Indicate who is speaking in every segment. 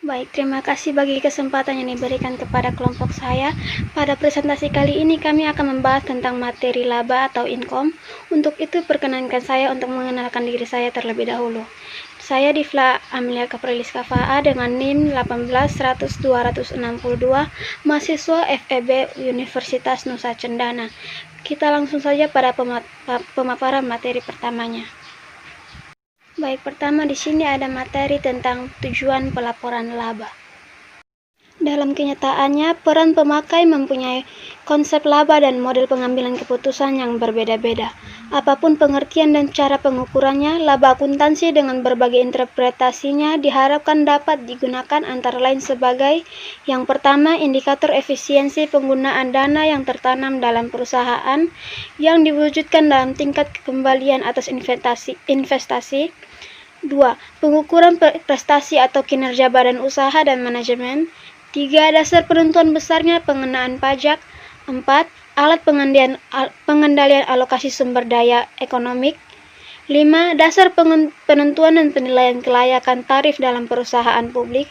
Speaker 1: Baik, terima kasih bagi kesempatan yang diberikan kepada kelompok saya. Pada presentasi kali ini kami akan membahas tentang materi laba atau income. Untuk itu perkenankan saya untuk mengenalkan diri saya terlebih dahulu. Saya Difla Amelia Capriliska FAA dengan NIM 1810062, mahasiswa FEB Universitas Nusa Cendana. Kita langsung saja pada pemaparan materi pertamanya. Baik, pertama di sini ada materi tentang tujuan pelaporan laba. Dalam kenyataannya, peran pemakai mempunyai konsep laba dan model pengambilan keputusan yang berbeda-beda. Apapun pengertian dan cara pengukurannya, laba akuntansi dengan berbagai interpretasinya diharapkan dapat digunakan antara lain sebagai yang pertama, indikator efisiensi penggunaan dana yang tertanam dalam perusahaan yang diwujudkan dalam tingkat kekembalian atas investasi. 2. Pengukuran prestasi atau kinerja badan usaha dan manajemen. 3. Dasar penentuan besarnya pengenaan pajak. 4. Alat pengendalian alokasi sumber daya ekonomik. 5. Dasar penentuan dan penilaian kelayakan tarif dalam perusahaan publik.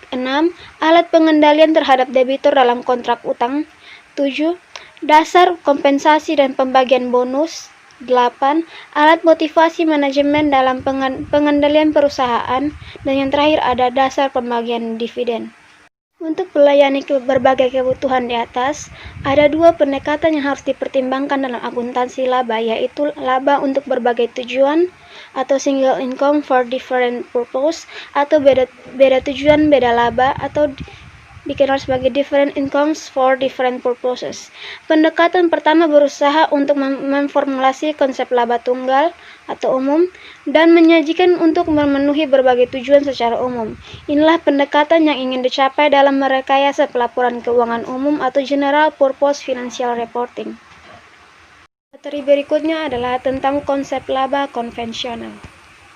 Speaker 1: 6. Alat pengendalian terhadap debitur dalam kontrak utang. 7. Dasar kompensasi dan pembagian bonus. 8. Alat motivasi manajemen dalam pengendalian perusahaan. Dan yang terakhir ada dasar pembagian dividen. Untuk melayani berbagai kebutuhan di atas, ada dua pendekatan yang harus dipertimbangkan dalam akuntansi laba, yaitu laba untuk berbagai tujuan atau single income for different purpose, atau beda tujuan beda laba, atau dikenal sebagai different incomes for different purposes. Pendekatan pertama berusaha untuk memformulasi konsep laba tunggal atau umum dan menyajikan untuk memenuhi berbagai tujuan secara umum. Inilah pendekatan yang ingin dicapai dalam merekayasa pelaporan keuangan umum atau general purpose financial reporting. Materi berikutnya adalah tentang konsep laba konvensional.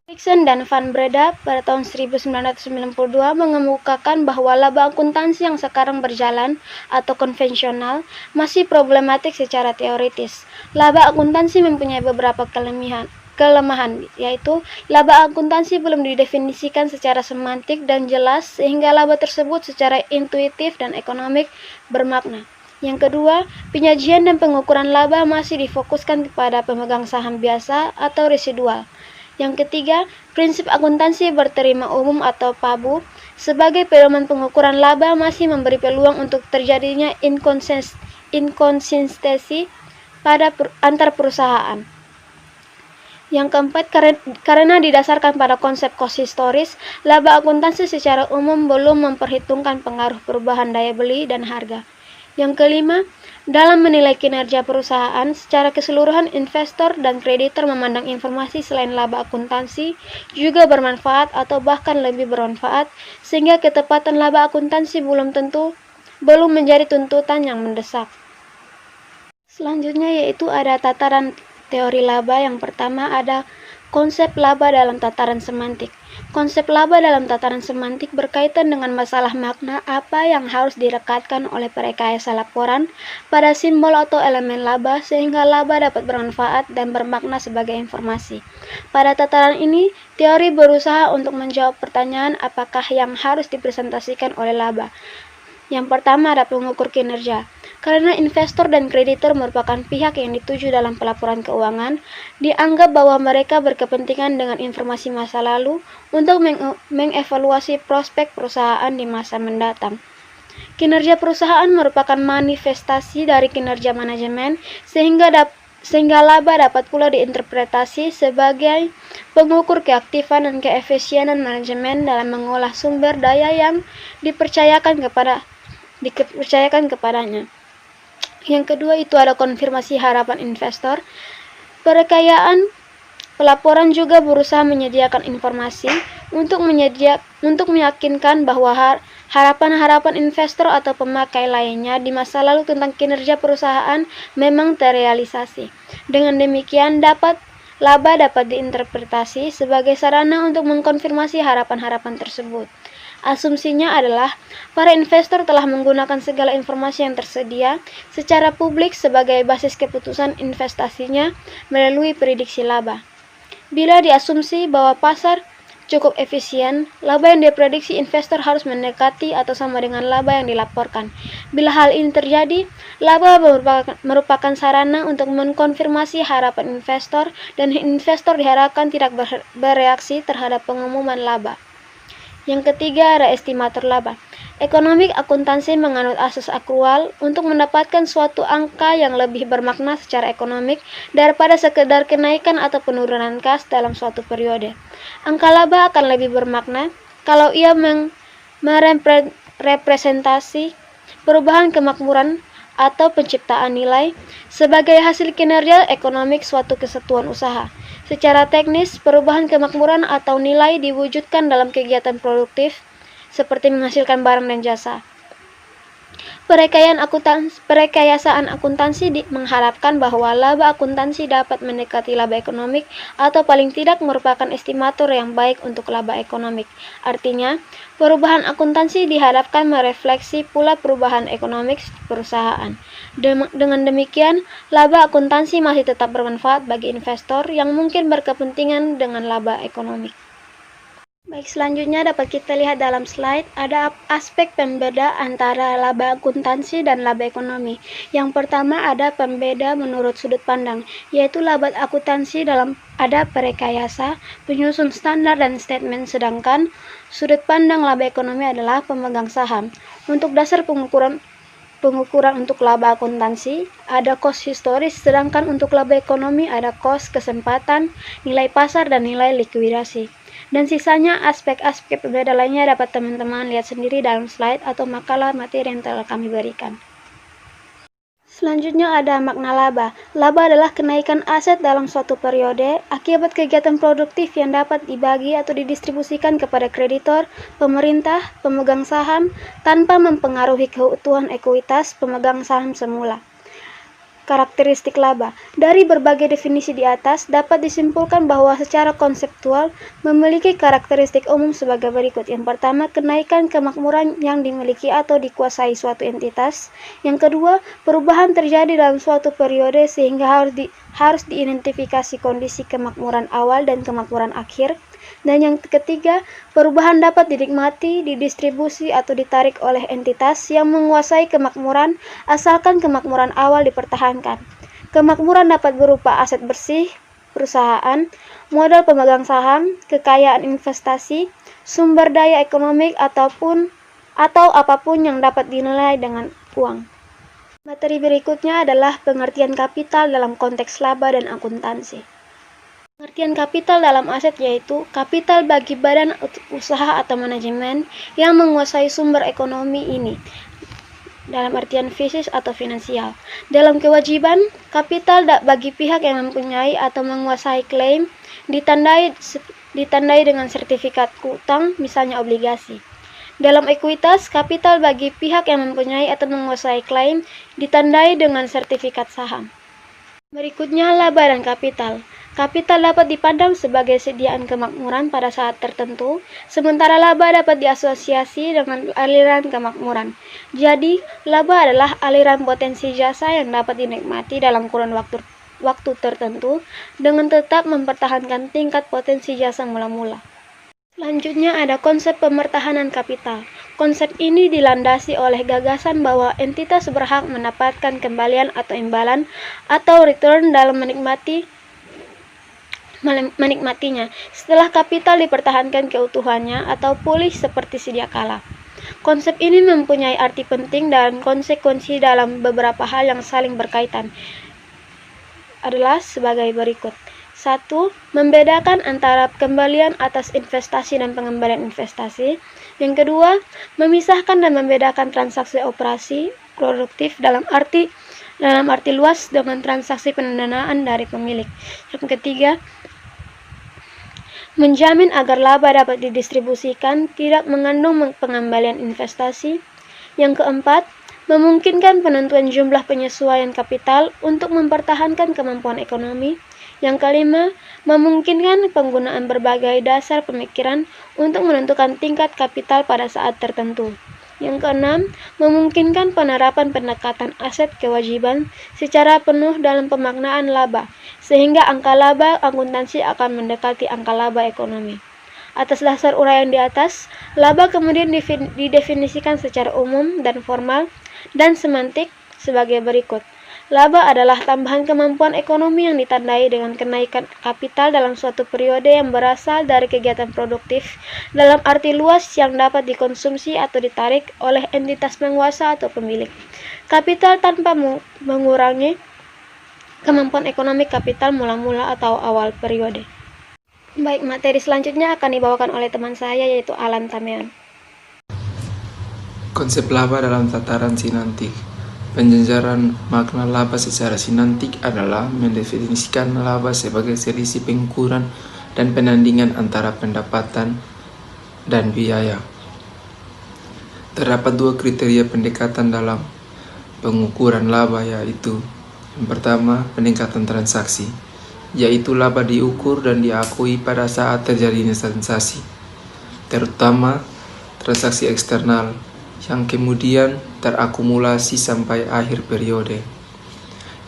Speaker 1: Erickson dan Van Breda pada tahun 1992 mengemukakan bahwa laba akuntansi yang sekarang berjalan atau konvensional masih problematik secara teoritis. Laba akuntansi mempunyai beberapa kelemahan, yaitu laba akuntansi belum didefinisikan secara semantik dan jelas sehingga laba tersebut secara intuitif dan ekonomik bermakna. Yang kedua, penyajian dan pengukuran laba masih difokuskan kepada pemegang saham biasa atau residual. Yang ketiga, prinsip akuntansi berterima umum atau PABU sebagai pedoman pengukuran laba masih memberi peluang untuk terjadinya inkonsistensi pada antar perusahaan. Yang keempat, karena didasarkan pada konsep cost historis, laba akuntansi secara umum belum memperhitungkan pengaruh perubahan daya beli dan harga. Yang kelima, dalam menilai kinerja perusahaan, secara keseluruhan investor dan kreditor memandang informasi selain laba akuntansi juga bermanfaat atau bahkan lebih bermanfaat, sehingga ketepatan laba akuntansi belum menjadi tuntutan yang mendesak. Selanjutnya yaitu ada tataran teori laba. Yang pertama ada konsep laba dalam tataran semantik. Konsep laba dalam tataran semantik berkaitan dengan masalah makna apa yang harus direkatkan oleh perekayasa laporan pada simbol atau elemen laba sehingga laba dapat bermanfaat dan bermakna sebagai informasi. Pada tataran ini, teori berusaha untuk menjawab pertanyaan apakah yang harus dipresentasikan oleh laba. Yang pertama ada pengukur kinerja. Karena investor dan kreditor merupakan pihak yang dituju dalam pelaporan keuangan, dianggap bahwa mereka berkepentingan dengan informasi masa lalu untuk mengevaluasi prospek perusahaan di masa mendatang. Kinerja perusahaan merupakan manifestasi dari kinerja manajemen, sehingga laba dapat pula diinterpretasi sebagai pengukur keaktifan dan keefisienan manajemen dalam mengolah sumber daya yang dipercayakan kepadanya. Yang kedua itu ada konfirmasi harapan investor. Perekayaan pelaporan juga berusaha menyediakan informasi untuk meyakinkan bahwa harapan-harapan investor atau pemakai lainnya di masa lalu tentang kinerja perusahaan memang terrealisasi. Dengan demikian laba dapat diinterpretasi sebagai sarana untuk mengkonfirmasi harapan-harapan tersebut. Asumsinya adalah para investor telah menggunakan segala informasi yang tersedia secara publik sebagai basis keputusan investasinya melalui prediksi laba. Bila diasumsi bahwa cukup efisien, laba yang diprediksi investor harus mendekati atau sama dengan laba yang dilaporkan. Bila hal ini terjadi, laba merupakan sarana untuk mengkonfirmasi harapan investor, dan investor diharapkan tidak bereaksi terhadap pengumuman laba. Yang ketiga ada estimator laba. Ekonomik akuntansi menganut asas akrual untuk mendapatkan suatu angka yang lebih bermakna secara ekonomik daripada sekedar kenaikan atau penurunan kas dalam suatu periode. Angka laba akan lebih bermakna kalau ia merepresentasi perubahan kemakmuran atau penciptaan nilai sebagai hasil kinerja ekonomik suatu kesatuan usaha. Secara teknis, perubahan kemakmuran atau nilai diwujudkan dalam kegiatan produktif seperti menghasilkan barang dan jasa. Perekayasaan akuntansi mengharapkan bahwa laba akuntansi dapat mendekati laba ekonomik atau paling tidak merupakan estimator yang baik untuk laba ekonomik. Artinya, perubahan akuntansi diharapkan merefleksi pula perubahan ekonomik perusahaan. Dengan demikian, laba akuntansi masih tetap bermanfaat bagi investor yang mungkin berkepentingan dengan laba ekonomik. Baik, selanjutnya dapat kita lihat dalam slide ada aspek pembeda antara laba akuntansi dan laba ekonomi. Yang pertama ada pembeda menurut sudut pandang, yaitu laba akuntansi dalam ada perekayasa, penyusun standar dan statement, sedangkan sudut pandang laba ekonomi adalah pemegang saham. Untuk dasar pengukuran untuk laba akuntansi ada cost historis, sedangkan untuk laba ekonomi ada cost kesempatan, nilai pasar, dan nilai likuidasi. Dan sisanya aspek-aspek berbeda lainnya dapat teman-teman lihat sendiri dalam slide atau makalah materi yang telah kami berikan. Selanjutnya ada makna laba. Laba adalah kenaikan aset dalam suatu periode akibat kegiatan produktif yang dapat dibagi atau didistribusikan kepada kreditor, pemerintah, pemegang saham tanpa mempengaruhi keutuhan ekuitas pemegang saham semula. Karakteristik laba. Dari berbagai definisi di atas, dapat disimpulkan bahwa secara konseptual memiliki karakteristik umum sebagai berikut. Yang pertama, kenaikan kemakmuran yang dimiliki atau dikuasai suatu entitas. Yang kedua, perubahan terjadi dalam suatu periode sehingga harus diidentifikasi kondisi kemakmuran awal dan kemakmuran akhir. Dan yang ketiga, perubahan dapat dinikmati, didistribusi, atau ditarik oleh entitas yang menguasai kemakmuran asalkan kemakmuran awal dipertahankan. Kemakmuran dapat berupa aset bersih, perusahaan, modal pemegang saham, kekayaan investasi, sumber daya ekonomik, atau apapun yang dapat dinilai dengan uang. Materi berikutnya adalah pengertian kapital dalam konteks laba dan akuntansi. Pengertian kapital dalam aset yaitu kapital bagi badan usaha atau manajemen yang menguasai sumber ekonomi ini dalam artian fisik atau finansial. Dalam kewajiban, kapital bagi pihak yang mempunyai atau menguasai klaim ditandai dengan sertifikat utang, misalnya obligasi. Dalam ekuitas, kapital bagi pihak yang mempunyai atau menguasai klaim ditandai dengan sertifikat saham. Berikutnya laba dan kapital. Kapital dapat dipandang sebagai sediaan kemakmuran pada saat tertentu, sementara laba dapat diasosiasi dengan aliran kemakmuran. Jadi, laba adalah aliran potensi jasa yang dapat dinikmati dalam kurun waktu tertentu dengan tetap mempertahankan tingkat potensi jasa mula-mula. Selanjutnya ada konsep pemertahanan kapital. Konsep ini dilandasi oleh gagasan bahwa entitas berhak mendapatkan kembalian atau imbalan atau return dalam menikmatinya setelah kapital dipertahankan keutuhannya atau pulih seperti sedia kala. Konsep ini mempunyai arti penting dan konsekuensi dalam beberapa hal yang saling berkaitan adalah sebagai berikut. 1. Membedakan antara kembalian atas investasi dan pengembalian investasi. Yang kedua, memisahkan dan membedakan transaksi operasi produktif dalam arti luas dengan transaksi pendanaan dari pemilik. Yang ketiga, menjamin agar laba dapat didistribusikan tidak mengandung pengembalian investasi. Yang keempat, memungkinkan penentuan jumlah penyesuaian kapital untuk mempertahankan kemampuan ekonomi. Yang kelima, memungkinkan penggunaan berbagai dasar pemikiran untuk menentukan tingkat kapital pada saat tertentu. Yang keenam, memungkinkan penerapan pendekatan aset kewajiban secara penuh dalam pemaknaan laba, sehingga angka laba akuntansi akan mendekati angka laba ekonomi. Atas dasar uraian di atas, laba kemudian didefinisikan secara umum dan formal dan semantik sebagai berikut. Laba adalah tambahan kemampuan ekonomi yang ditandai dengan kenaikan kapital dalam suatu periode yang berasal dari kegiatan produktif dalam arti luas yang dapat dikonsumsi atau ditarik oleh entitas penguasa atau pemilik kapital tanpa mengurangi kemampuan ekonomi kapital mula-mula atau awal periode. Baik, materi selanjutnya akan dibawakan oleh teman saya yaitu Alan Tameon.
Speaker 2: Konsep laba dalam tataran sinantik. Penjajaran makna laba secara sinantik adalah mendefinisikan laba sebagai selisih pengukuran dan penandingan antara pendapatan dan biaya. Terdapat dua kriteria pendekatan dalam pengukuran laba, yaitu yang pertama, peningkatan transaksi, yaitu laba diukur dan diakui pada saat terjadinya transaksi, terutama transaksi eksternal yang kemudian terakumulasi sampai akhir periode.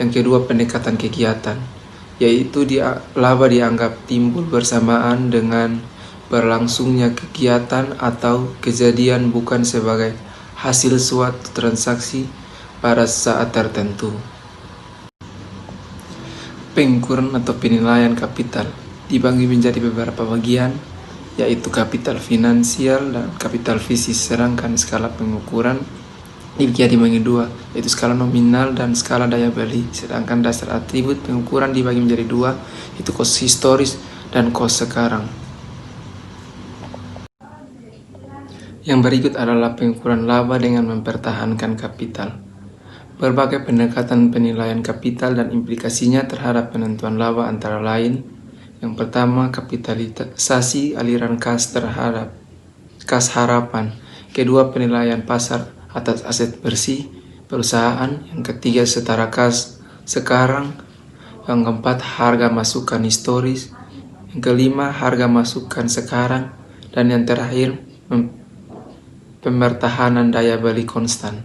Speaker 2: Yang kedua, pendekatan kegiatan, yaitu laba dianggap timbul bersamaan dengan berlangsungnya kegiatan atau kejadian bukan sebagai hasil suatu transaksi pada saat tertentu. Pengukuran atau penilaian kapital dibagi menjadi beberapa bagian, yaitu kapital finansial dan kapital fisik, sedangkan skala pengukuran dibagi menjadi dua, yaitu skala nominal dan skala daya beli. Sedangkan dasar atribut pengukuran dibagi menjadi dua, yaitu kos historis dan kos sekarang. Yang berikut adalah pengukuran laba dengan mempertahankan kapital. Berbagai pendekatan penilaian kapital dan implikasinya terhadap penentuan laba antara lain: yang pertama, kapitalisasi aliran kas terhadap kas harapan. Kedua, penilaian pasar atas aset bersih perusahaan. Yang ketiga, setara kas sekarang. Yang keempat, harga masukan historis. Yang kelima, harga masukan sekarang. Dan yang terakhir, pembertahanan daya beli konstan.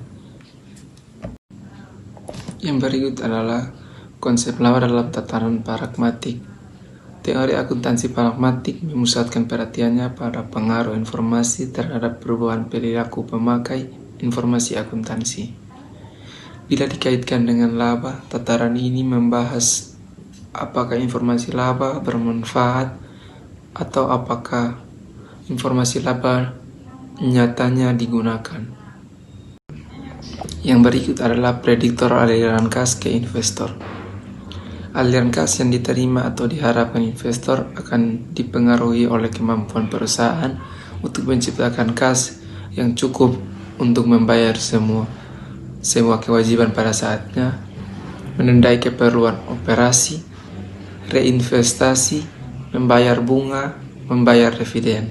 Speaker 2: Yang berikut adalah konsep laba dalam tataran pragmatik. Teori akuntansi pragmatik memusatkan perhatiannya pada pengaruh informasi terhadap perubahan perilaku pemakai informasi akuntansi. Bila dikaitkan dengan laba, tataran ini membahas apakah informasi laba bermanfaat atau apakah informasi laba nyatanya digunakan. Yang berikut adalah prediktor aliran kas ke investor. Aliran kas yang diterima atau diharapkan investor akan dipengaruhi oleh kemampuan perusahaan untuk menciptakan kas yang cukup untuk membayar semua kewajiban pada saatnya, menandai keperluan operasi, reinvestasi, membayar bunga, membayar dividen.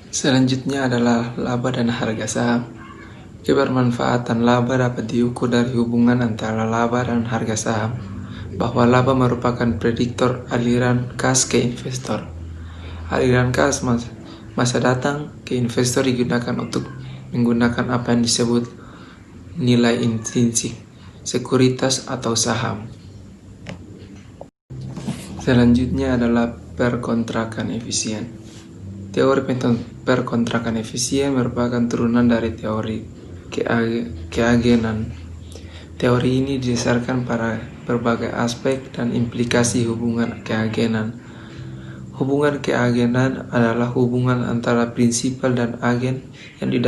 Speaker 2: Selanjutnya adalah laba dan harga saham. Kebermanfaatan laba dapat diukur dari hubungan antara laba dan harga saham, bahwa laba merupakan prediktor aliran kas ke investor. Aliran kas masa datang ke investor digunakan untuk menggunakan apa yang disebut nilai intrinsik, sekuritas atau saham. Selanjutnya adalah perkontrakan efisien. Teori perkontrakan efisien merupakan turunan dari teori keagenan. Teori ini didasarkan pada berbagai aspek dan implikasi hubungan keagenan. Hubungan keagenan adalah hubungan antara prinsipal dan agen yang di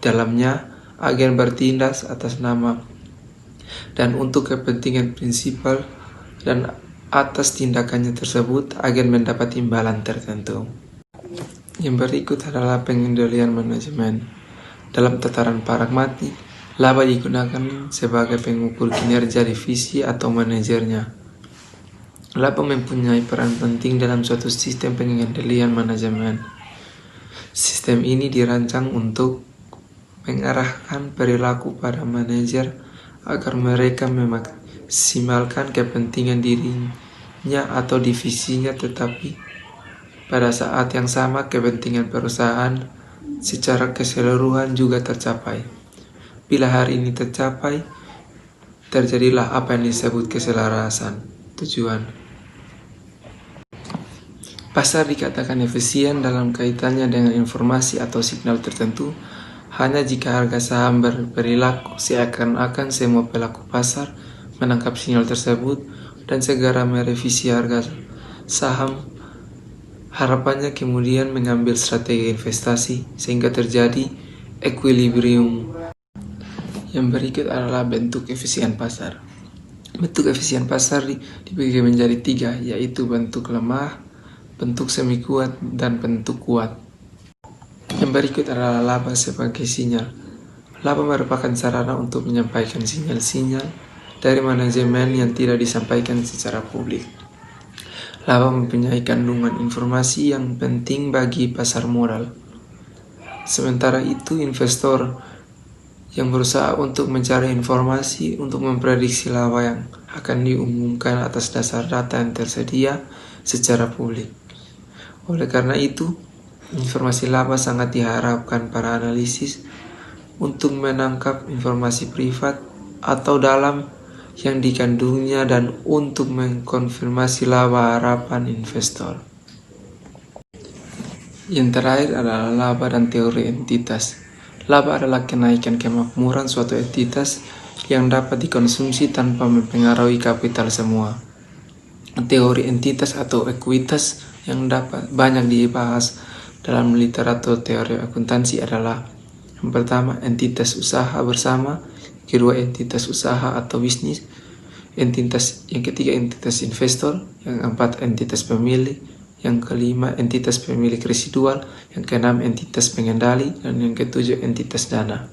Speaker 2: dalamnya agen bertindak atas nama dan untuk kepentingan prinsipal, dan atas tindakannya tersebut agen mendapat imbalan tertentu. Yang berikut adalah pengendalian manajemen. Dalam tataran pragmatik, laba digunakan sebagai pengukur kinerja divisi atau manajernya. Laba mempunyai peran penting dalam suatu sistem pengendalian manajemen. Sistem ini dirancang untuk mengarahkan perilaku para manajer agar mereka memaksimalkan kepentingan dirinya atau divisinya, tetapi pada saat yang sama kepentingan perusahaan secara keseluruhan juga tercapai. Bila hal ini tercapai, terjadilah apa yang disebut keselarasan tujuan. Pasar dikatakan efisien dalam kaitannya dengan informasi atau signal tertentu hanya jika harga saham berperilaku seakan-akan semua pelaku pasar menangkap sinyal tersebut dan segera merevisi harga saham. Harapannya kemudian mengambil strategi investasi sehingga terjadi equilibrium. Yang berikut adalah bentuk efisien pasar. Bentuk efisien pasar dibagi menjadi 3, yaitu bentuk lemah, bentuk semi kuat, dan bentuk kuat. Yang berikut adalah laba sebagai sinyal. Laba merupakan sarana untuk menyampaikan sinyal-sinyal dari manajemen yang tidak disampaikan secara publik. Laba mempunyai kandungan informasi yang penting bagi pasar modal. Sementara itu, investor yang berusaha untuk mencari informasi untuk memprediksi laba yang akan diumumkan atas dasar data yang tersedia secara publik. Oleh karena itu, informasi laba sangat diharapkan para analisis untuk menangkap informasi privat atau dalam yang dikandungnya dan untuk mengkonfirmasi laba harapan investor. Yang terakhir adalah laba dan teori entitas. Laba adalah kenaikan kemakmuran suatu entitas yang dapat dikonsumsi tanpa mempengaruhi kapital semua. Teori entitas atau ekuitas yang dapat banyak dibahas dalam literatur teori akuntansi adalah: yang pertama, entitas usaha bersama; kedua, entitas usaha atau bisnis; yang ketiga, entitas investor; yang keempat, entitas pemilik; yang kelima, entitas pemilik residual; yang keenam, entitas pengendali; dan yang ketujuh, entitas dana.